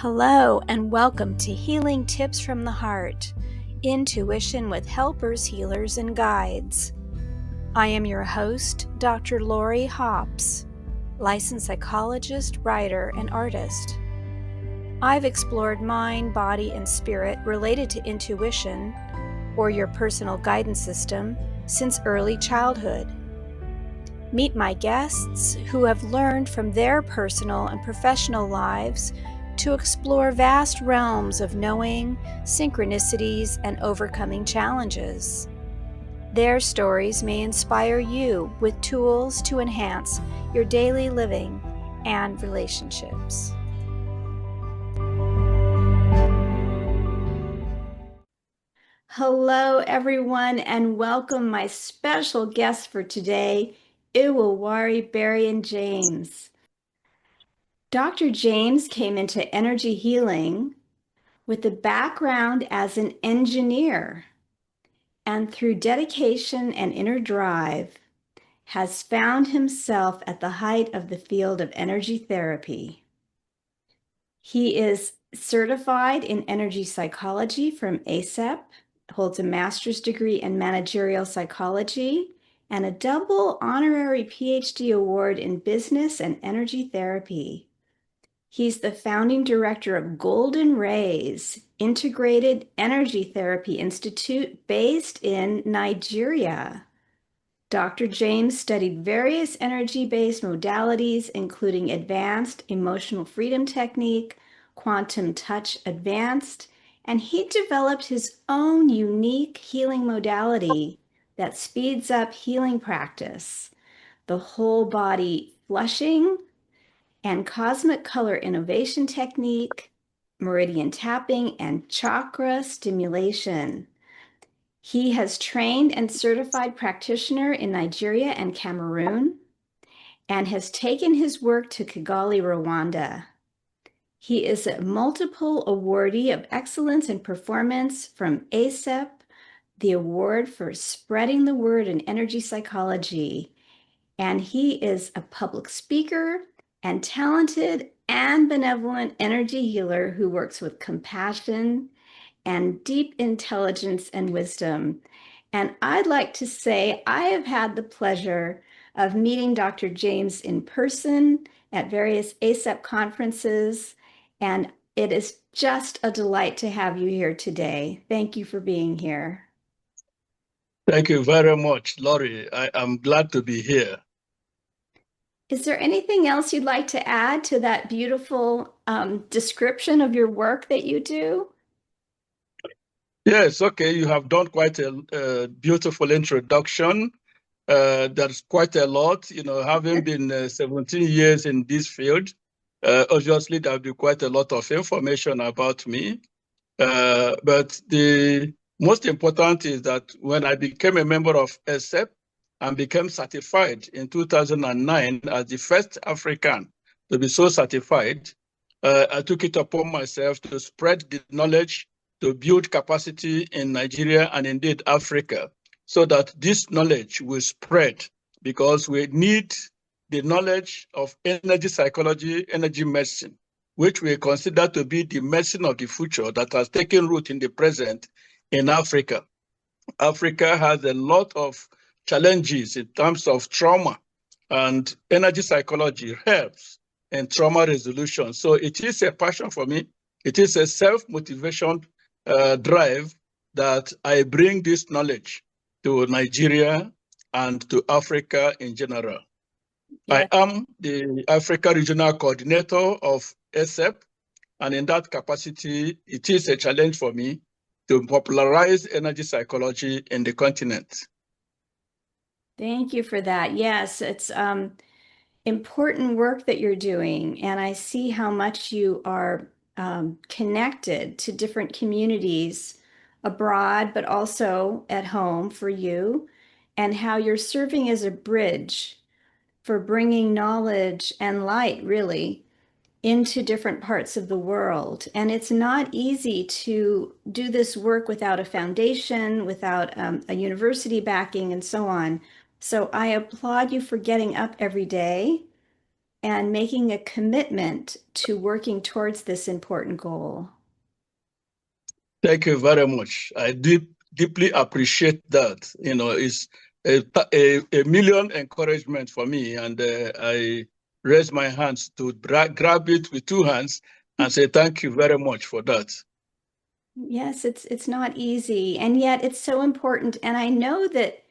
Hello and welcome to Healing Tips from the Heart, Intuition with Helpers, Healers, and Guides. I am your host, Dr. Lori Hops, licensed psychologist, writer, and artist. I've explored mind, body, and spirit related to intuition, or your personal guidance system, since early childhood. Meet my guests who have learned from their personal and professional lives to explore vast realms of knowing, synchronicities, and overcoming challenges. Their stories may inspire you with tools to enhance your daily living and relationships. Hello, everyone, and welcome my special guest for today, Iwowarri Berian James. Dr. James came into energy healing with a background as an engineer, and through dedication and inner drive, has found himself at the height of the field of energy therapy. He is certified in energy psychology from ACEP, holds a master's degree in managerial psychology, and a double honorary PhD award in business and energy therapy. He's the founding director of GoldenRays, Integrated Energy Therapy Institute based in Nigeria. Dr. James studied various energy-based modalities, including advanced emotional freedom technique, quantum touch advanced, and he developed his own unique healing modality that speeds up healing practice, the whole body flushing and cosmic color innovation technique, Meridian tapping, and chakra stimulation. He has trained and certified practitioner in Nigeria and Cameroon and has taken his work to Kigali, Rwanda. He is a multiple awardee of excellence in performance from ACEP, the award for spreading the word in energy psychology. And he is a public speaker and talented and benevolent energy healer who works with compassion and deep intelligence and wisdom. And I'd like to say I have had the pleasure of meeting Dr. James in person at various ACEP conferences, and it is just a delight to have you here today. Thank you for being here. Thank you very much, Lori. I'm glad to be here. Is there anything else you'd like to add to that beautiful description of your work that you do? Yes, okay. You have done quite a beautiful introduction. There's quite a lot, having been 17 years in this field. Obviously, there'll be quite a lot of information about me. But the most important is that when I became a member of ACEP, and became certified in 2009 as the first African to be so certified. I took it upon myself to spread the knowledge, to build capacity in Nigeria and indeed Africa, so that this knowledge will spread, because we need the knowledge of energy psychology, energy medicine, which we consider to be the medicine of the future that has taken root in the present in Africa. Africa has a lot of challenges in terms of trauma, and energy psychology helps in trauma resolution. So it is a passion for me. It is a self-motivation drive that I bring this knowledge to Nigeria and to Africa in general. Yeah. I am the Africa Regional Coordinator of ACEP, and in that capacity, it is a challenge for me to popularize energy psychology in the continent. Thank you for that. Yes, it's important work that you're doing, and I see how much you are connected to different communities abroad, but also at home for you, and how you're serving as a bridge for bringing knowledge and light, really, into different parts of the world. And it's not easy to do this work without a foundation, without a university backing, and so on. So I applaud you for getting up every day and making a commitment to working towards this important goal. Thank you very much. I deeply appreciate that. You know, it's a million encouragement for me, and I raise my hands to grab it with two hands and say thank you very much for that. Yes, it's not easy, and yet it's so important. And I know that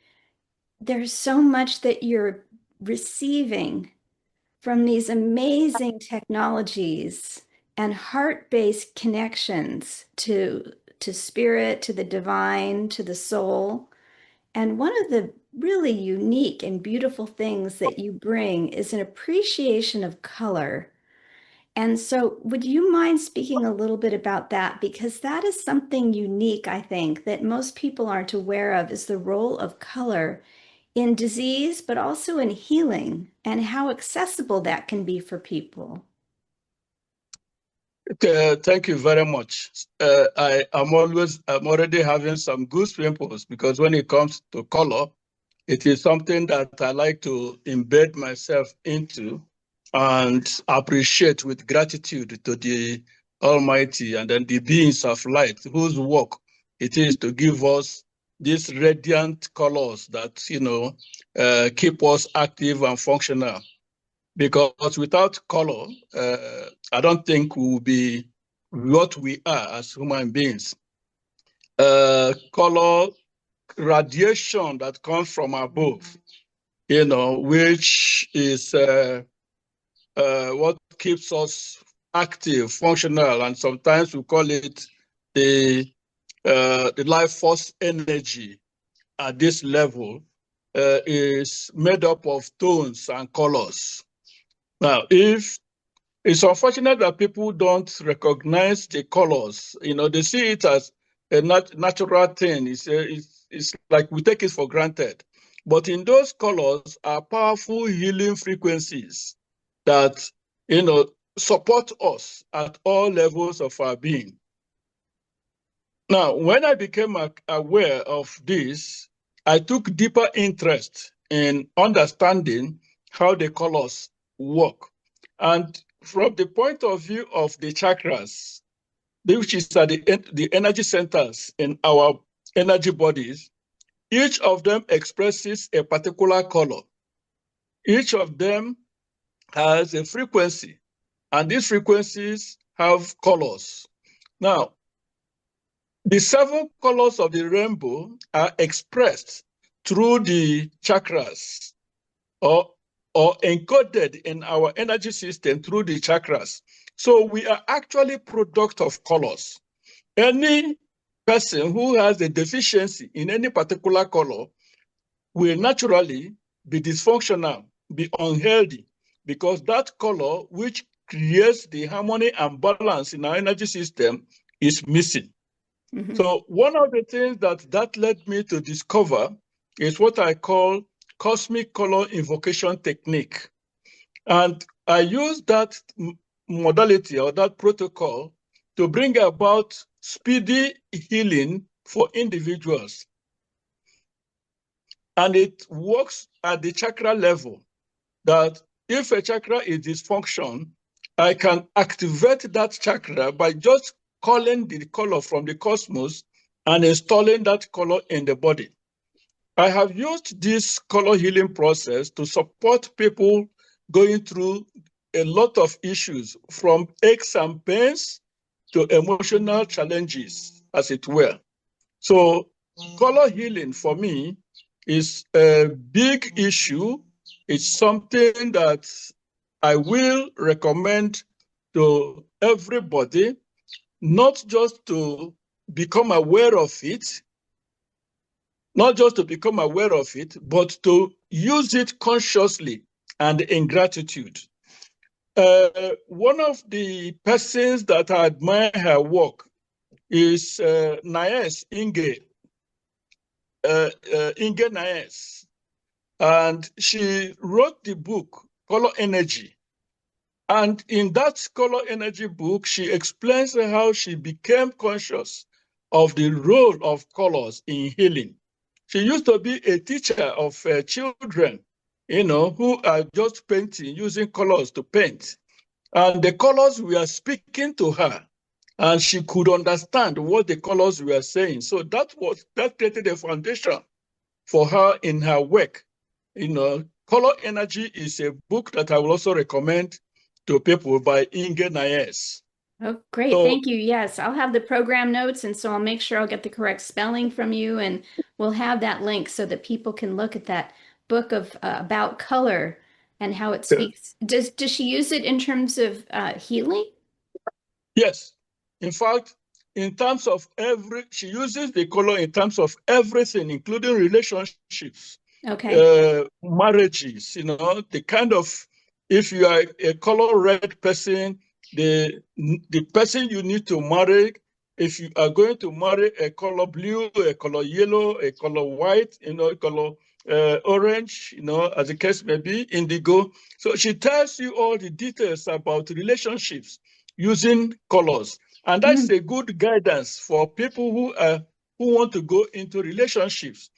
there's so much that you're receiving from these amazing technologies and heart-based connections to spirit, to the divine, to the soul. And one of the really unique and beautiful things that you bring is an appreciation of color. And so, would you mind speaking a little bit about that? Because that is something unique, I think, that most people aren't aware of, is the role of color in disease, but also in healing, and how accessible that can be for people. Thank you very much. I'm already having some goose pimples because when it comes to color, it is something that I like to embed myself into and appreciate with gratitude to the Almighty and then the beings of light whose work it is to give us these radiant colors that, you know, keep us active and functional. Because without color, I don't think we will be what we are as human beings. Color radiation that comes from above, you know, which is what keeps us active, functional, and sometimes we call it the life force energy at this level, is made up of tones and colors. Now, if it's unfortunate that people don't recognize the colors, you know, they see it as a natural thing. It's like we take it for granted. But in those colors are powerful healing frequencies that, you know, support us at all levels of our being. Now, when I became aware of this, I took deeper interest in understanding how the colors work. And from the point of view of the chakras, which is at the energy centers in our energy bodies, each of them expresses a particular color. Each of them has a frequency, and these frequencies have colors. Now, the 7 colors of the rainbow are expressed through the chakras or encoded in our energy system through the chakras. So we are actually product of colors. Any person who has a deficiency in any particular color will naturally be dysfunctional, be unhealthy, because that color, which creates the harmony and balance in our energy system, is missing. Mm-hmm. So one of the things that led me to discover is what I call cosmic color invocation technique. And I use that modality or that protocol to bring about speedy healing for individuals. And it works at the chakra level, that if a chakra is dysfunction, I can activate that chakra by just calling the color from the cosmos and installing that color in the body. I have used this color healing process to support people going through a lot of issues, from aches and pains to emotional challenges, as it were. So color healing for me is a big issue. It's something that I will recommend to everybody, not just to become aware of it, but to use it consciously and in gratitude. One of the persons that I admire her work is Naes Inge Naes. And she wrote the book, Color Energy. And in that color energy book, she explains how she became conscious of the role of colors in healing. She used to be a teacher of children who are just painting, using colors to paint. And the colors were speaking to her, and she could understand what the colors were saying. So that created a foundation for her in her work. Color Energy is a book that I will also recommend to people by Inge Nayes. Oh, great. Thank you. Yes, I'll have the program notes, and so I'll make sure I'll get the correct spelling from you, and we'll have that link so that people can look at that book of about color and how it speaks. Does she use it in terms of healing? Yes. In fact, in terms of she uses the color in terms of everything, including relationships, marriages, the kind of, if you are a color red person, the person you need to marry, if you are going to marry a color blue, a color yellow, a color white, a color orange, as the case may be, indigo. So she tells you all the details about relationships using colors. And that's a good guidance for people who want to go into relationships,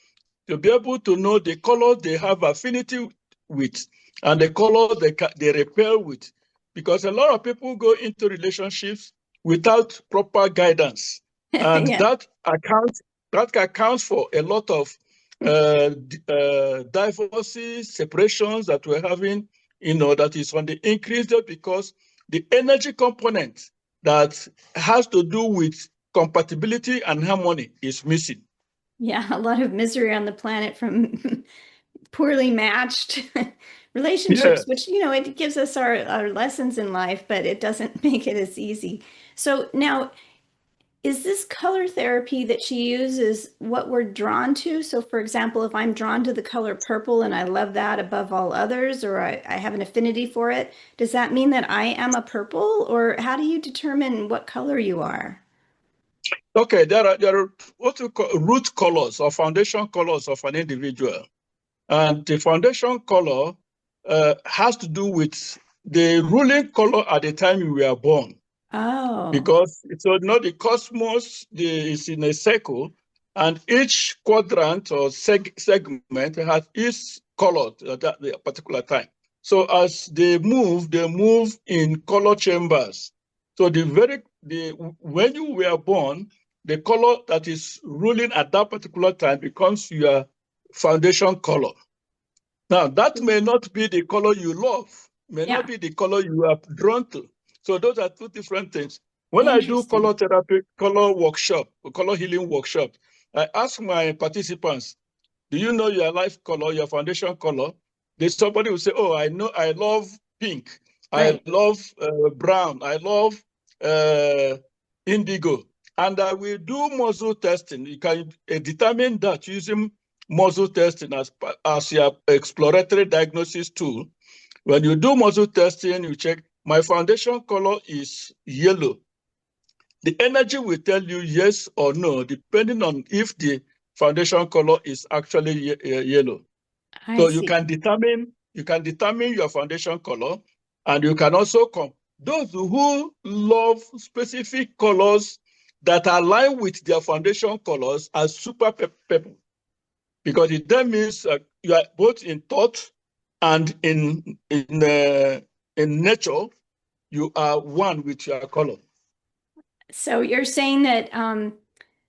to be able to know the color they have affinity with and the color they repel with. Because a lot of people go into relationships without proper guidance. And that accounts for a lot of divorces, separations that we're having, that is on the increase there, because the energy component that has to do with compatibility and harmony is missing. Yeah, a lot of misery on the planet from poorly matched relationships, which, it gives us our lessons in life, but it doesn't make it as easy. So now, is this color therapy that she uses what we're drawn to? So for example, if I'm drawn to the color purple and I love that above all others, or I have an affinity for it, does that mean that I am a purple? Or how do you determine what color you are? Okay, there are what we call root colors or foundation colors of an individual. And the foundation color has to do with the ruling color at the time you were born. Oh. Because the cosmos is in a circle, and each quadrant or segment has its color at that particular time. So as they move in color chambers. So when you were born, the color that is ruling at that particular time becomes your foundation color. Now, that may not be the color you love, may not be the color you are drawn to. So those are two different things. When I do color therapy, color workshop, color healing workshop, I ask my participants, do you know your life color, your foundation color? Somebody will say, oh, I know, I love pink. Right. I love brown. I love indigo. And I will do muzzle testing. You can determine that using muzzle testing as your exploratory diagnosis tool. When you do muzzle testing, you check, my foundation color is yellow. The energy will tell you yes or no, depending on if the foundation color is actually yellow. So you can determine your foundation color, and you can also those who love specific colors that align with their foundation colors are super people, because it then means you are both in thought and in nature, you are one with your color. So you're saying that,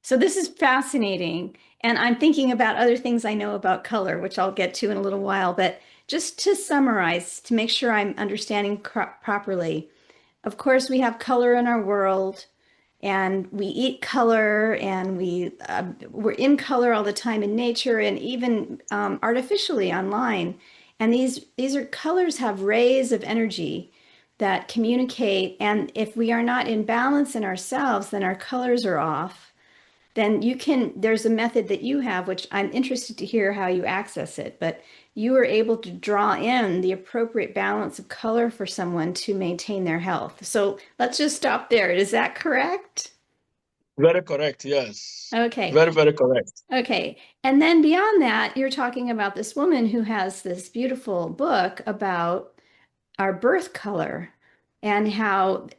so this is fascinating. And I'm thinking about other things I know about color, which I'll get to in a little while. But just to summarize, to make sure I'm understanding properly, of course, we have color in our world, and we eat color, and we're in color all the time in nature, and even artificially online. And these are colors have rays of energy that communicate. And if we are not in balance in ourselves, then our colors are off. Then there's a method that you have, which I'm interested to hear how you access it, but you are able to draw in the appropriate balance of color for someone to maintain their health. So let's just stop there. Is that correct? Very correct, yes. Okay. Very, very correct. Okay. And then beyond that, you're talking about this woman who has this beautiful book about our birth color and how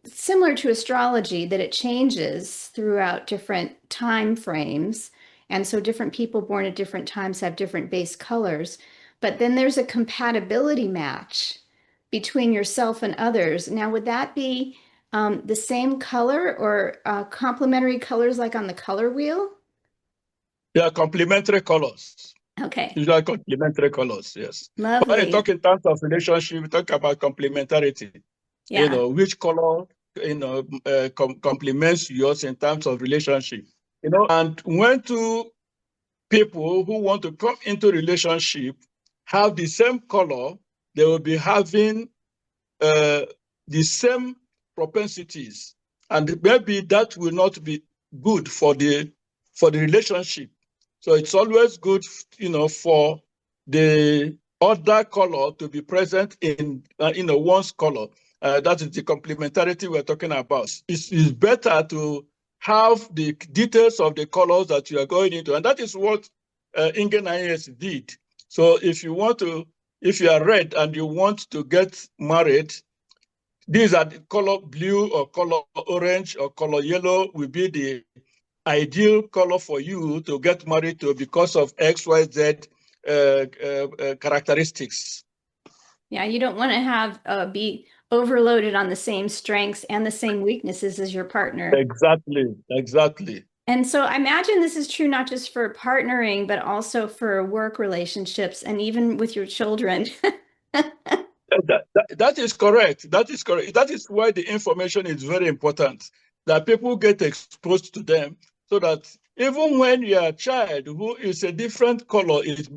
similar to astrology, that it changes throughout different time frames. And so different people born at different times have different base colors. but then there's a compatibility match between yourself and others. Now, would that be the same color or complementary colors like on the color wheel? They are complementary colors. Okay, Usually complementary colors, yes. When you lovely. talk in terms of relationship, we talk about complementarity. Yeah. Which color, complements yours in terms of relationship. And when two people who want to come into relationship have the same color, they will be having the same propensities, and maybe that will not be good for the relationship. So it's always good, for the other color to be present in one's color. That is the complementarity we're talking about. It's better to have the details of the colors that you are going into, and that is what Ingen IS did. So if you are red and you want to get married, these are the color blue or color orange or color yellow will be the ideal color for you to get married to because of XYZ characteristics. Yeah, you don't want to have be overloaded on the same strengths and the same weaknesses as your partner. Exactly, exactly. And so I imagine this is true not just for partnering, but also for work relationships and even with your children. That is correct. That is correct. That is why the information is very important, that people get exposed to them, so that even when your child who is a different color is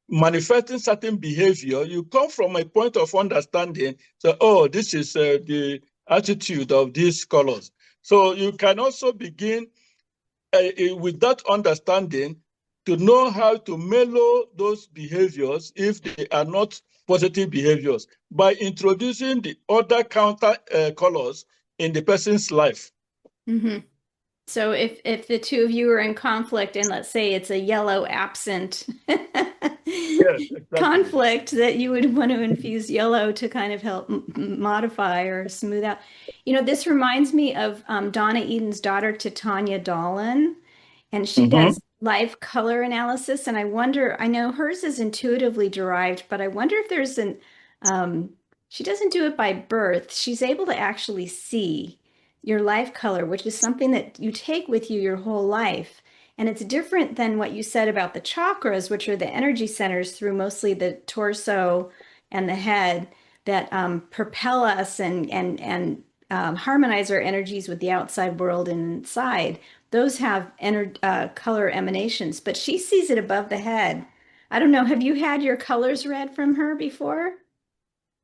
manifesting certain behavior, you come from a point of understanding. So, oh, this is the attitude of these colors. So you can also begin with that understanding to know how to mellow those behaviors if they are not positive behaviors by introducing the other counter colors in the person's life. Mm-hmm. So if the two of you are in conflict and let's say it's a yellow absent Yes, exactly. conflict, that you would want to infuse yellow to kind of help modify or smooth out. This reminds me of Donna Eden's daughter, Titania Dolan, and she Mm-hmm. does life color analysis. And I wonder, I know hers is intuitively derived, but I wonder if there's um, she doesn't do it by birth. She's able to actually see your life color, which is something that you take with you your whole life. And it's different than what you said about the chakras, which are the energy centers through mostly the torso and the head that propel us and harmonize our energies with the outside world and inside. Those have color emanations, but she sees it above the head. I don't know. Have you had your colors read from her before?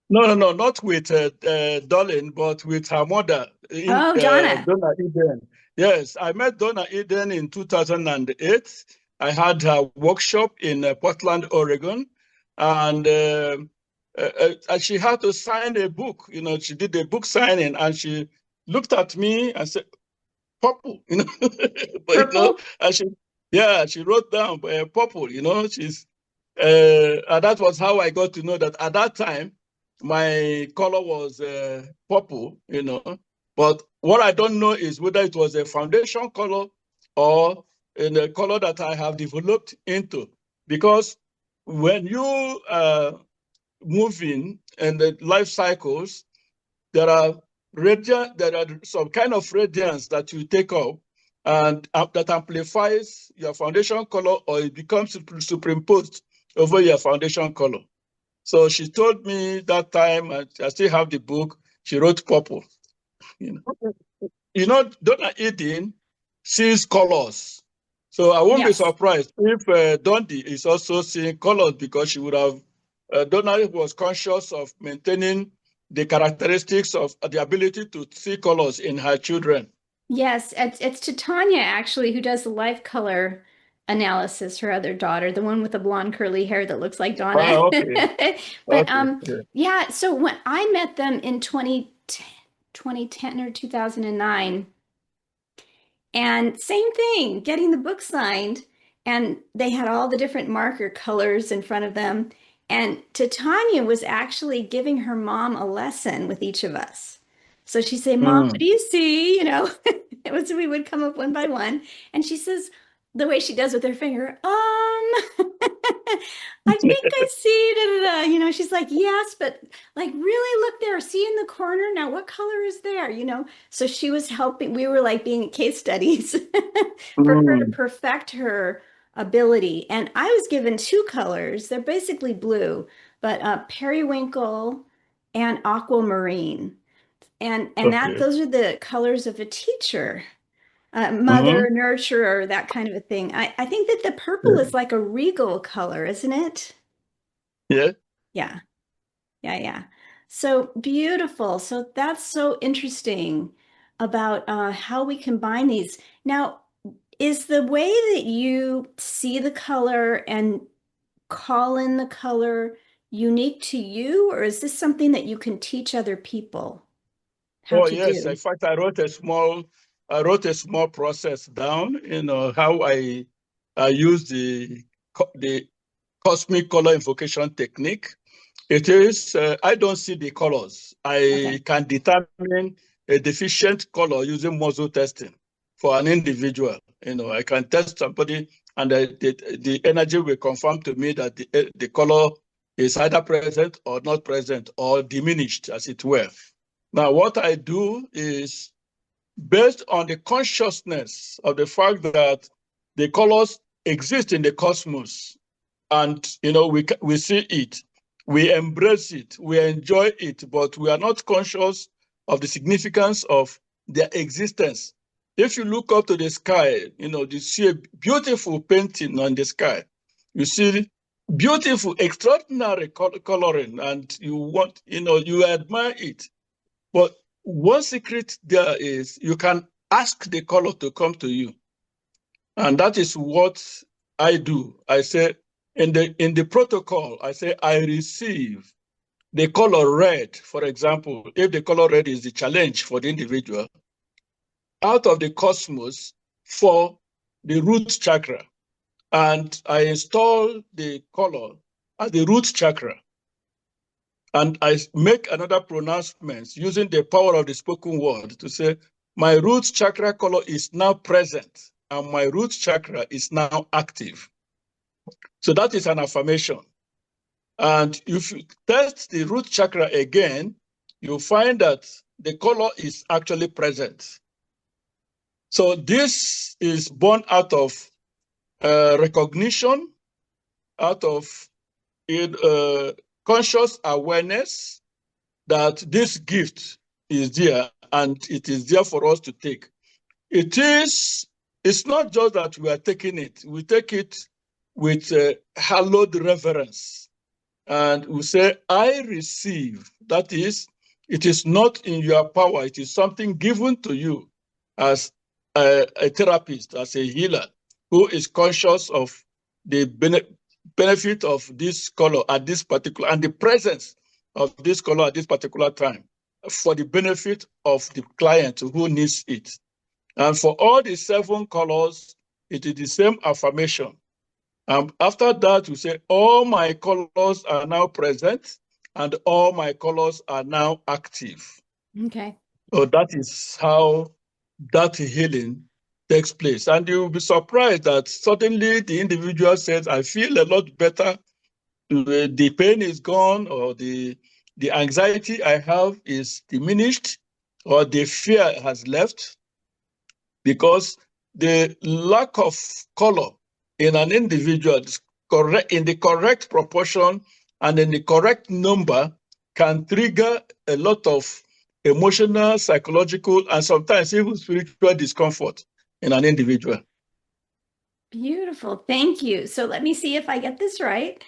No, not with Darlene, but with her mother, in Oh, Donna. Donna Eden. Yes, I met Donna Eden in 2008. I had her workshop in Portland, Oregon, and she had to sign a book. She did a book signing, and she looked at me and said, "Purple," but Purple? and she wrote down purple. And that was how I got to know that at that time, my color was purple. But what I don't know is whether it was a foundation color or in a color that I have developed into. Because when you moving in the life cycles, there are some kind of radiance that you take up and that amplifies your foundation color, or it becomes superimposed over your foundation color. So she told me that time, I still have the book, she wrote purple. Donna Eden sees colors. So I won't be Yes. surprised if Dundee is also seeing colors, because she would have, Donna was conscious of maintaining the characteristics of the ability to see colors in her children. Yes, it's Titania actually who does the life color analysis, her other daughter, the one with the blonde curly hair that looks like Donna. Ah, okay. But Okay. Yeah. yeah, so when I met them in 2010 or 2009, and same thing, getting the book signed, and they had all the different marker colors in front of them. And Titania was actually giving her mom a lesson with each of us. So she'd say, "Mom, what do Mm. you see?" We would come up one by one. And she says, the way she does with her finger, I think I see, da, da, da. She's like, yes, but like, really look there, see in the corner. Now, what color is there? So she was helping, we were like being case studies for her to Mm, perfect her ability. And I was given two colors. They're basically blue, but periwinkle and aquamarine. And that okay. those are the colors of a teacher, Mm-hmm. mother, nurturer, that kind of a thing. I think that the purple is like a regal color, isn't it? Yeah. Yeah, yeah, yeah. So beautiful. So that's so interesting about how we combine these. Now, is the way that you see the color and call in the color unique to you, or is this something that you can teach other people how Oh, to yes. In do? fact, I wrote a small process down, how I use the cosmic color invocation technique. It is, I don't see the colors. I Okay. can determine a deficient color using muzzle testing for an individual. I can test somebody and the energy will confirm to me that the color is either present or not present or diminished, as it were. Now, what I do is based on the consciousness of the fact that the colors exist in the cosmos, and we see it, we embrace it, we enjoy it, but we are not conscious of the significance of their existence. If you look up to the sky, you see a beautiful painting on the sky. You see beautiful, extraordinary coloring, and you admire it. But one secret there is you can ask the color to come to you. And that is what I do. I say in the protocol, I say I receive the color red, for example, if the color red is the challenge for the individual, out of the cosmos for the root chakra. And I install the color at the root chakra. And I make another pronouncement using the power of the spoken word to say, my root chakra color is now present and my root chakra is now active. So that is an affirmation. And if you test the root chakra again, you'll find that the color is actually present. So this is born out of recognition, out of conscious awareness that this gift is there and it is there for us to take. It's not just that we are taking it, we take it with hallowed reverence. And we say, I receive. That is, it is not in your power, it is something given to you as a therapist, as a healer, who is conscious of the benefit of this color at this particular, and the presence of this color at this particular time for the benefit of the client who needs it. And for all the 7 colors, it is the same affirmation. After that, we say, all my colors are now present and all my colors are now active. Okay. So that is how that healing takes place. And you'll be surprised that suddenly the individual says, I feel a lot better. The pain is gone, or the anxiety I have is diminished, or the fear has left, because the lack of color in an individual is correct in the correct proportion and in the correct number can trigger a lot of emotional, psychological, and sometimes even spiritual discomfort in an individual. Beautiful. Thank you. So let me see if I get this right.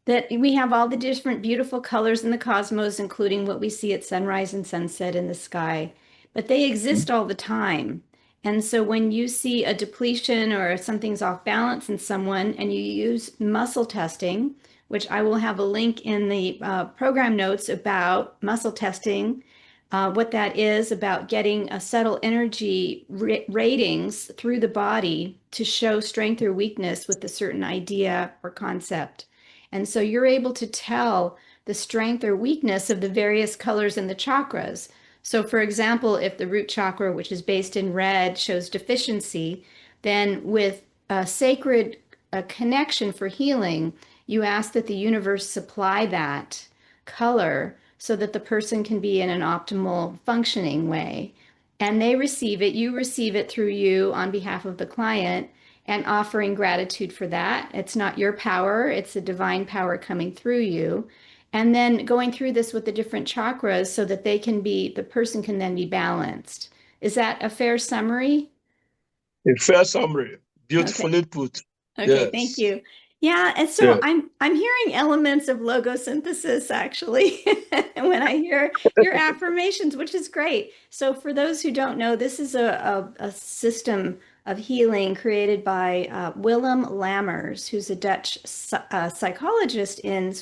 That we have all the different beautiful colors in the cosmos, including what we see at sunrise and sunset in the sky, but they exist all the time. And so when you see a depletion or something's off balance in someone and you use muscle testing, which I will have a link in the program notes about muscle testing, what that is about getting a subtle energy ratings through the body to show strength or weakness with a certain idea or concept. And so you're able to tell the strength or weakness of the various colors in the chakras. So, for example, if the root chakra, which is based in red, shows deficiency, then with a sacred connection for healing, you ask that the universe supply that color so that the person can be in an optimal functioning way. And they receive it, you receive it through you on behalf of the client and offering gratitude for that. It's not your power, it's a divine power coming through you. And then going through this with the different chakras so that the person can then be balanced. Is that a fair summary? A fair summary, Okay. beautifully put. Okay, thank Yes. you. Yeah, and so Yeah. I'm hearing elements of logosynthesis actually when I hear your affirmations, which is great. So for those who don't know, this is a system of healing created by Willem Lammers, who's a Dutch psychologist in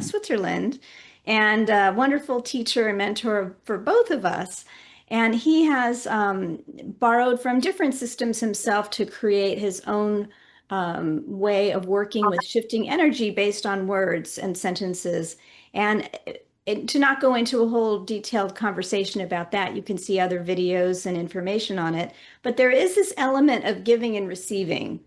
Switzerland, and a wonderful teacher and mentor for both of us. And he has borrowed from different systems himself to create his own way of working with shifting energy based on words and sentences. And to not go into a whole detailed conversation about that, you can see other videos and information on it. But there is this element of giving and receiving,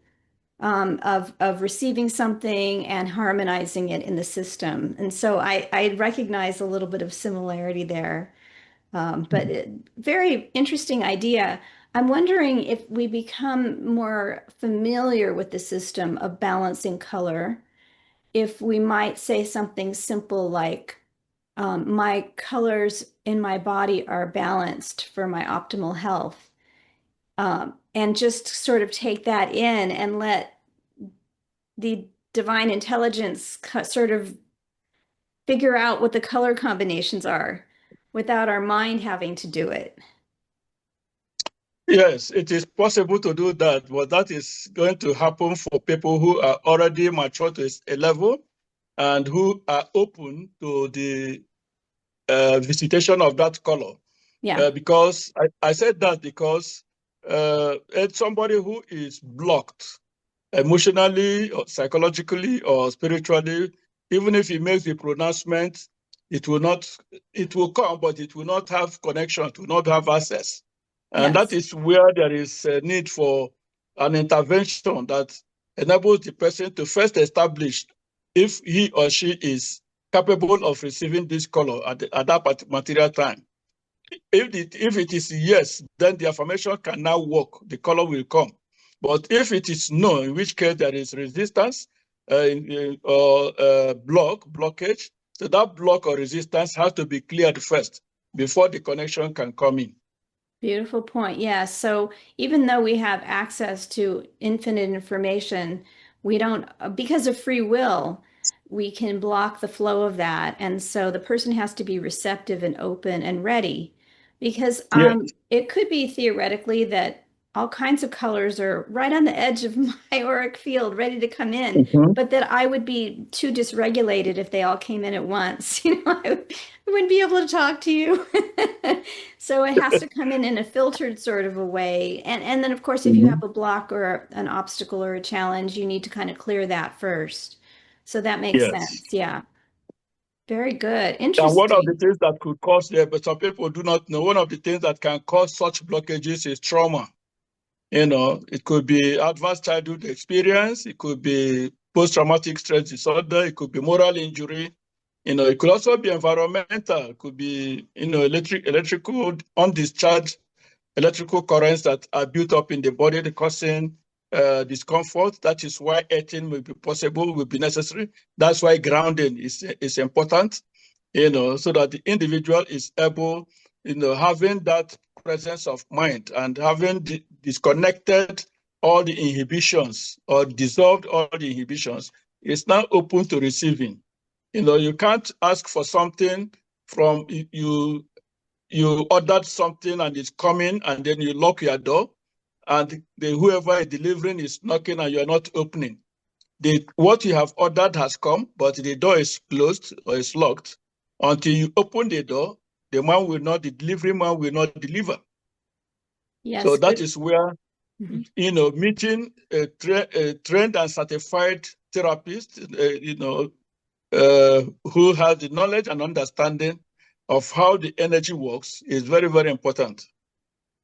of receiving something and harmonizing it in the system. And so I recognize a little bit of similarity there. Very interesting idea. I'm wondering if we become more familiar with the system of balancing color, if we might say something simple like, my colors in my body are balanced for my optimal health. And just sort of take that in and let the divine intelligence sort of figure out what the color combinations are without our mind having to do it. Yes, it is possible to do that, but that is going to happen for people who are already mature to a level and who are open to the visitation of that color. Yeah. Because I said that because it's somebody who is blocked emotionally or psychologically or spiritually, even if he makes the pronouncement, it will come, but it will not have connection, it will not have access. And that Yes. is where there is a need for an intervention that enables the person to first establish if he or she is capable of receiving this color at that material time. If it is yes, then the affirmation can now work, the color will come. But if it is no, in which case there is resistance or blockage, so that block or resistance has to be cleared first before the connection can come in. Beautiful point. Yeah. So even though we have access to infinite information, we don't, because of free will, we can block the flow of that. And so the person has to be receptive and open and ready because Yes. it could be theoretically that all kinds of colors are right on the edge of my auric field, ready to come in, Mhm. but that I would be too dysregulated if they all came in at once. I wouldn't be able to talk to you. So it has to come in a filtered sort of a way. And then, of course, if you have Mhm. a block or an obstacle or a challenge, you need to kind of clear that first. So that makes Yes. sense. Yeah. Very good. And one of the Interesting. things that could cause, yeah, but some people do not know, one of the things that can cause such blockages is trauma. It could be advanced childhood experience, it could be post-traumatic stress disorder, it could be moral injury, it could also be environmental, it could be, electrical, undischarged electrical currents that are built up in the body causing discomfort. That is why earthing will be possible, will be necessary. That's why grounding is important, so that the individual is able, having that presence of mind and having disconnected all the inhibitions or dissolved all the inhibitions, is now open to receiving. You can't ask for something from you ordered something and it's coming, and then you lock your door, and whoever is delivering is knocking and you're not opening. What you have ordered has come, but the door is closed or is locked. Until you open the door, the delivery man will not deliver. So Yes. that is where, Mhm. meeting a trained and certified therapist, who has the knowledge and understanding of how the energy works is very, very important.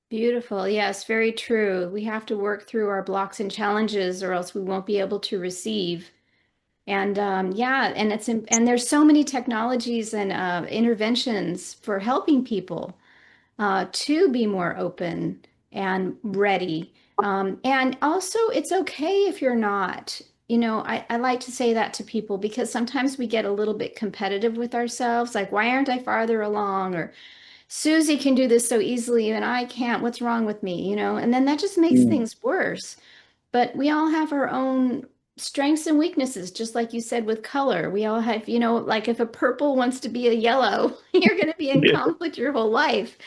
Beautiful. Yes, very true. We have to work through our blocks and challenges, or else we won't be able to receive. And yeah, and there's so many technologies and interventions for helping people to be more open and ready. And also, it's okay if you're not. I like to say that to people because sometimes we get a little bit competitive with ourselves, like, why aren't I farther along? Or Susie can do this so easily and I can't. What's wrong with me? And then that just makes Mm. things worse. But we all have our own strengths and weaknesses, just like you said with color. We all have, like if a purple wants to be a yellow, you're going to be in Yeah. conflict your whole life.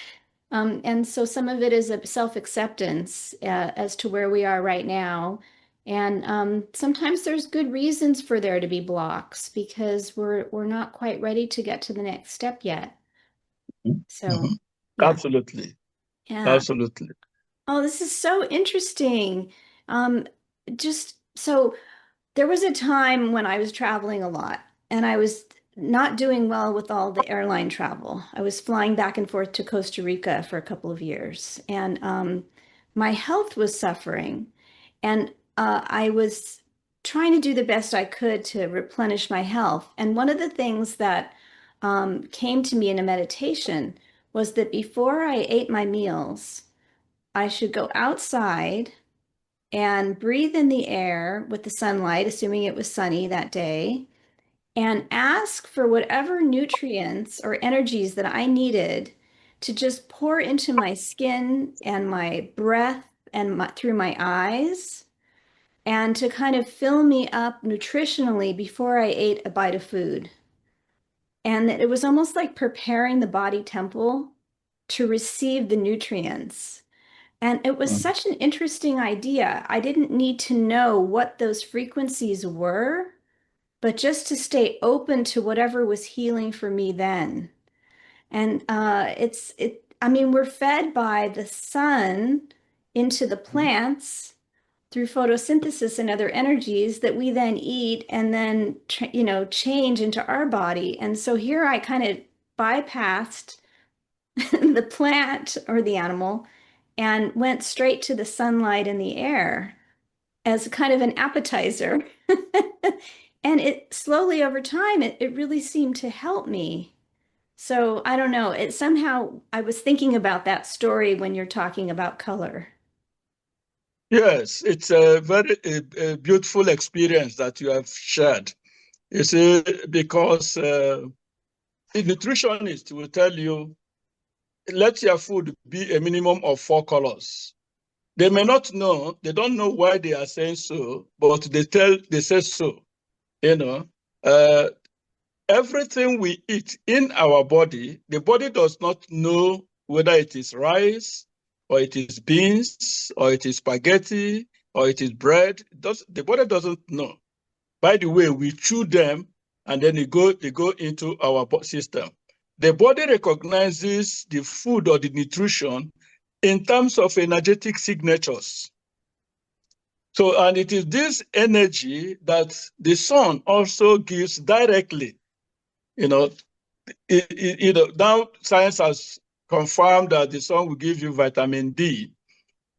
And so some of it is a self-acceptance as to where we are right now. And sometimes there's good reasons for there to be blocks because we're not quite ready to get to the next step yet. So Mhm. yeah, Absolutely. yeah. Absolutely. Oh, this is so interesting. Um, just so there was a time when I was traveling a lot and I was not doing well with all the airline travel. I was flying back and forth to Costa Rica for a couple of years and my health was suffering. And I was trying to do the best I could to replenish my health. And one of the things that came to me in a meditation was that before I ate my meals, I should go outside and breathe in the air with the sunlight, assuming it was sunny that day, and ask for whatever nutrients or energies that I needed to just pour into my skin and my breath and through my eyes, and to kind of fill me up nutritionally before I ate a bite of food. And it was almost like preparing the body temple to receive the nutrients. And it was Mm. such an interesting idea. I didn't need to know what those frequencies were, but just to stay open to whatever was healing for me then. And I mean, we're fed by the sun into the plants through photosynthesis and other energies that we then eat and then, change into our body. And so here I kind of bypassed the plant or the animal and went straight to the sunlight and the air as kind of an appetizer. And it slowly over time, it really seemed to help me. So I don't know. It somehow, I was thinking about that story when you're talking about color. Yes, it's a very a beautiful experience that you have shared. You see, because the nutritionist will tell you, let your food be a minimum of 4 colors. They may not know, they don't know why they are saying so, but they say so. You know, uh, everything we eat in our body, the body does not know whether it is rice or it is beans or it is spaghetti or it is bread. The body doesn't know. By the way, we chew them and then they go into our system. The body recognizes the food or the nutrition in terms of energetic signatures. So, and it is this energy that the sun also gives directly. You know, now science has confirmed that the sun will give you vitamin D.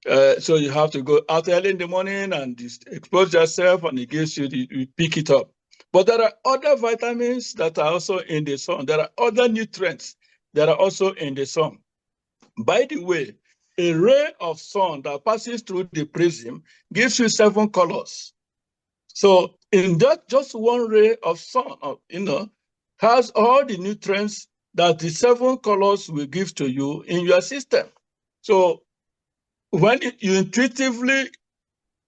So you have to go out early in the morning and expose yourself, and it gives you pick it up. But there are other vitamins that are also in the sun. There are other nutrients that are also in the sun. By the way, a ray of sun that passes through the prism gives you 7 colors. So in that, just one ray of sun, has all the nutrients that the 7 colors will give to you in your system. So when you intuitively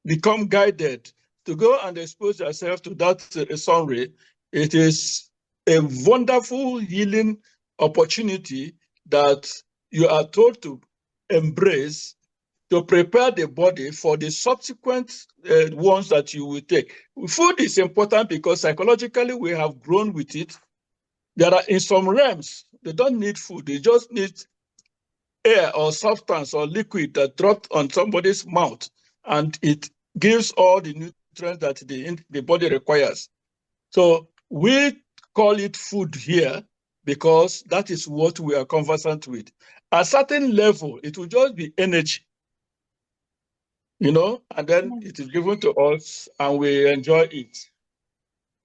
become guided to go and expose yourself to that sun ray, it is a wonderful healing opportunity that you are told to embrace to prepare the body for the subsequent ones that you will take. Food is important because psychologically we have grown with it. There are in some realms, they don't need food, they just need air or substance or liquid that dropped on somebody's mouth, and it gives all the nutrients that the body requires. So we call it food here because that is what we are conversant with. At a certain level, it will just be energy, and then it is given to us and we enjoy it.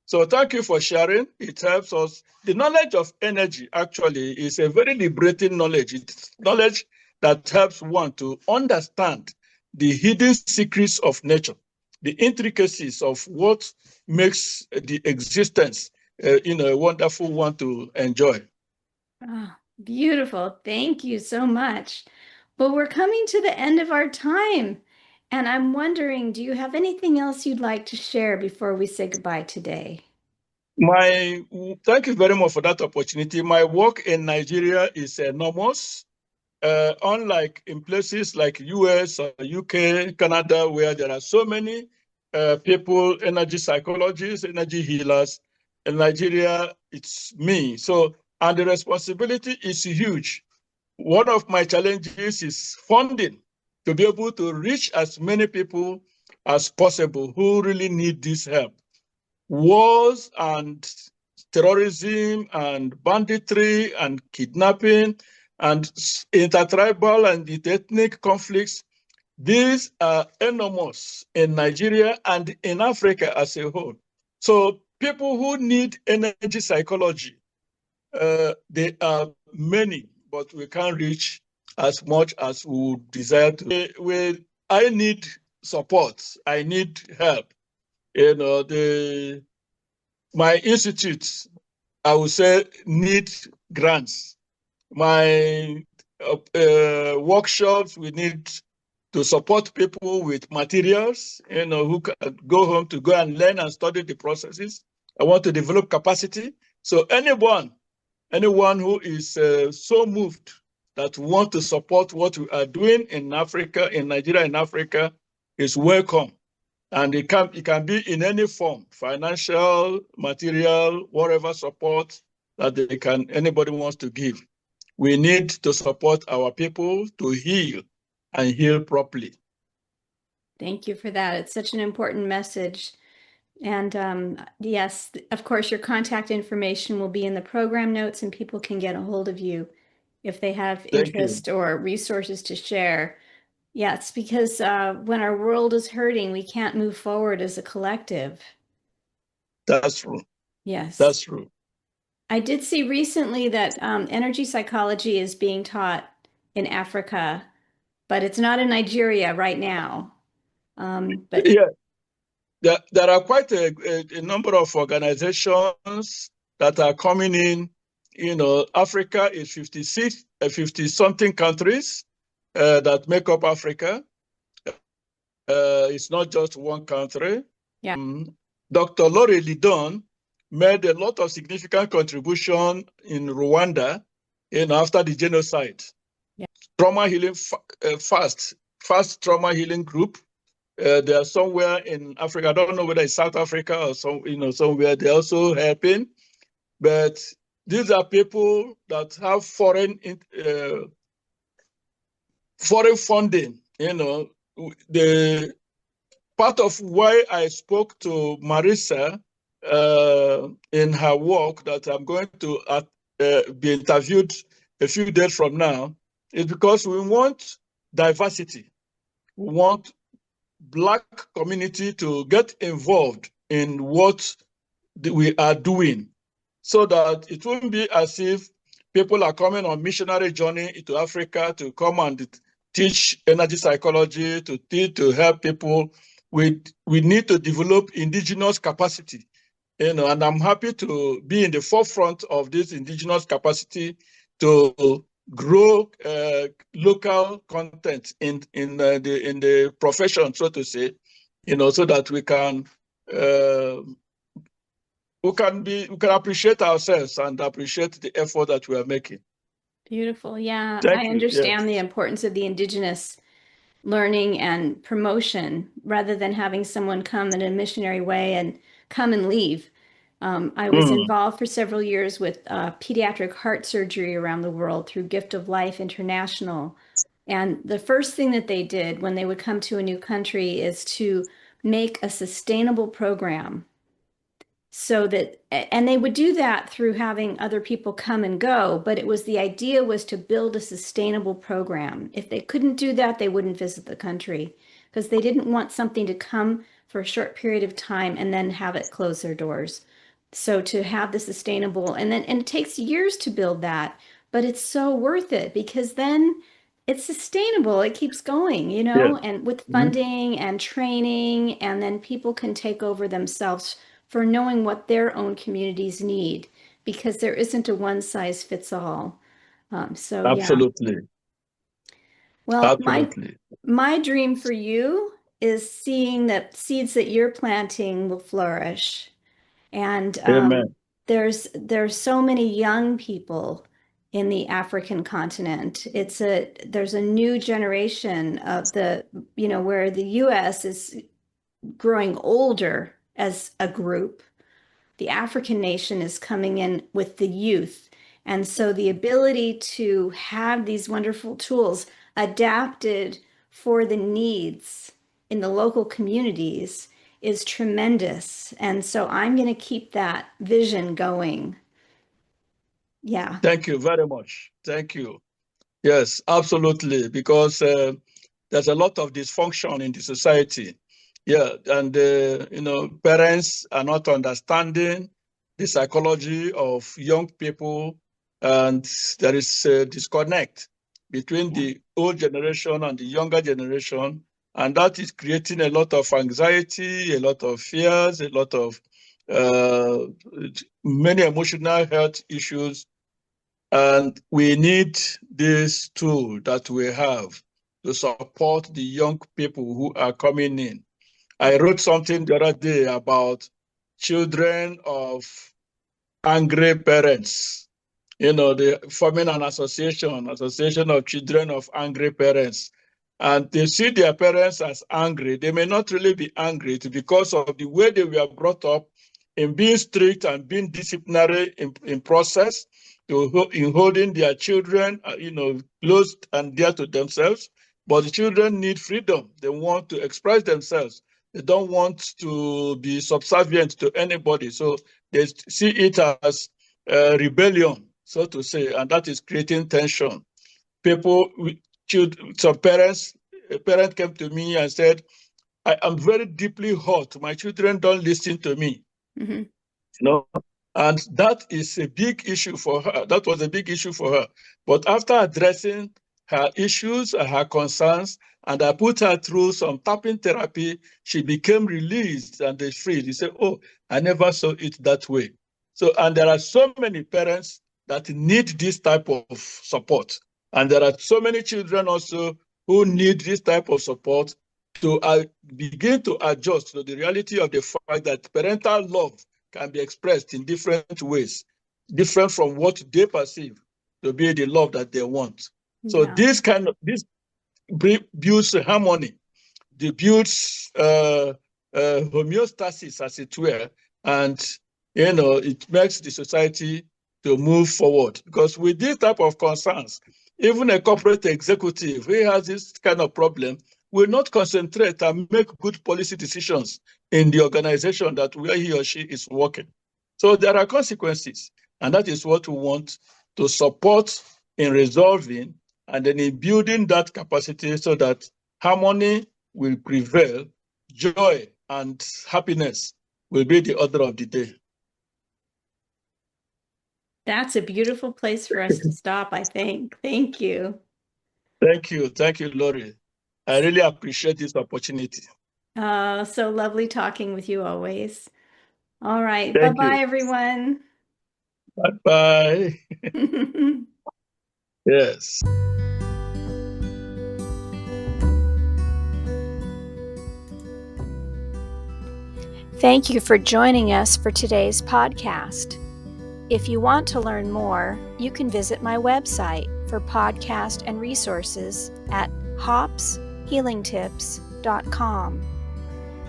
So thank you for sharing. It helps us. The knowledge of energy actually is a very liberating knowledge. It's knowledge that helps one to understand the hidden secrets of nature, the intricacies of what makes the existence, a wonderful one to enjoy. Oh, beautiful. Thank you so much. Well, we're coming to the end of our time. And I'm wondering, do you have anything else you'd like to share before we say goodbye today? Thank you very much for that opportunity. My work in Nigeria is enormous. Unlike in places like US or UK, Canada, where there are so many people, energy psychologists, energy healers, in Nigeria, it's me. So, and the responsibility is huge. One of my challenges is funding to be able to reach as many people as possible who really need this help. Wars and terrorism and banditry and kidnapping and intertribal and ethnic conflicts, these are enormous in Nigeria and in Africa as a whole. So people who need energy psychology, they are many, but we can't reach as much as we would desire to. I need support. I need help. My institutes, I would say, need grants. My workshops, we need to support people with materials, who can go home to go and learn and study the processes. I want to develop capacity. So anyone who is so moved that want to support what we are doing in Africa, in Nigeria and Africa, is welcome. And it can be in any form, financial, material, whatever support that anybody wants to give. We need to support our people to heal and heal properly. Thank you for that. It's such an important message. And yes, of course, your contact information will be in the program notes and people can get a hold of you if they have interest or resources to share. Yeah, it's because when our world is hurting, we can't move forward as a collective. That's true. Yes. That's true. I did see recently that energy psychology is being taught in Africa, but it's not in Nigeria right now. But yeah, there are quite a number of organizations that are coming in. Africa is 50-something countries that make up Africa. It's not just one country. Yeah. Dr. Laurie Lidon made a lot of significant contribution in Rwanda, after the genocide. Yeah. Trauma healing, fast trauma healing group. They are somewhere in Africa. I don't know whether it's South Africa or somewhere. They're also helping. But these are people that have foreign funding. The part of why I spoke to Marisa in her work that I'm going to be interviewed a few days from now is because we want diversity. We want Black community to get involved in what we are doing so that it won't be as if people are coming on missionary journey into Africa to come and teach energy psychology, to help people. We need to develop indigenous capacity, and I'm happy to be in the forefront of this indigenous capacity to grow local content in the profession, so to say, so that we can appreciate ourselves and appreciate the effort that we are making. Beautiful. Yeah, Thank I you. understand Yes. the importance of the indigenous learning and promotion rather than having someone come in a missionary way and come and leave. I was involved for several years with pediatric heart surgery around the world through Gift of Life International. And the first thing that they did when they would come to a new country is to make a sustainable program. And they would do that through having other people come and go, but the idea was to build a sustainable program. If they couldn't do that, they wouldn't visit the country because they didn't want something to come for a short period of time and then have it close their doors. So to have the sustainable, and it takes years to build that, but it's so worth it because then it's sustainable. It keeps going, Yes. and with Mhm. funding and training, and then people can take over themselves for knowing what their own communities need because there isn't a one size fits all. So yeah. Absolutely. Well, my Absolutely. my dream for you is seeing that seeds that you're planting will flourish. And Amen. there's so many young people in the African continent. There's a new generation of where the US is growing older as a group. The African nation is coming in with the youth. And so the ability to have these wonderful tools adapted for the needs in the local communities is tremendous. And so I'm going to keep that vision going. Yeah. Thank you very much. Thank you. Yes, absolutely, because there's a lot of dysfunction in the society. Yeah, and parents are not understanding the psychology of young people, and there is a disconnect between Yeah. the old generation and the younger generation, and that is creating a lot of anxiety, a lot of fears, a lot of uh, many emotional health issues, and we need this tool that we have to support the young people who are coming in. I wrote something the other day about children of angry parents. They're forming an association of children of angry parents. And they see their parents as angry. They may not really be angry. It's because of the way they were brought up in being strict and being disciplinary in process, in holding their children, close and dear to themselves. But the children need freedom. They want to express themselves. They don't want to be subservient to anybody. So they see it as rebellion, so to say, and that is creating tension. Some parents, a parent came to me and said, I am very deeply hurt. My children don't listen to me. Mm-hmm. And that is a big issue for her. That was a big issue for her. But after addressing her issues and her concerns, and I put her through some tapping therapy, she became released and free. She said, oh, I never saw it that way. So, and there are so many parents that need this type of support. And there are so many children also who need this type of support to begin to adjust to the reality of the fact that parental love can be expressed in different ways, different from what they perceive to be the love that they want. So Yeah. this builds harmony. It builds homeostasis, as it were, and it makes the society to move forward. Because with this type of concerns, even a corporate executive who has this kind of problem will not concentrate and make good policy decisions in the organization that where he or she is working. So there are consequences, and that is what we want to support in resolving and then in building that capacity so that harmony will prevail, joy and happiness will be the order of the day. That's a beautiful place for us to stop, I think. Thank you. Thank you. Thank you, Lori. I really appreciate this opportunity. So lovely talking with you always. All right. Thank Bye-bye, you. everyone. Bye-bye. Yes. Thank you for joining us for today's podcast. If you want to learn more, you can visit my website for podcast and resources at hopshealingtips.com.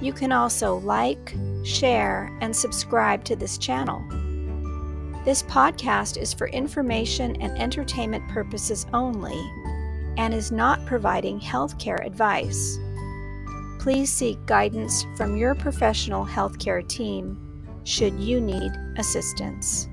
You can also like, share, and subscribe to this channel. This podcast is for information and entertainment purposes only and is not providing healthcare advice. Please seek guidance from your professional healthcare team should you need assistance.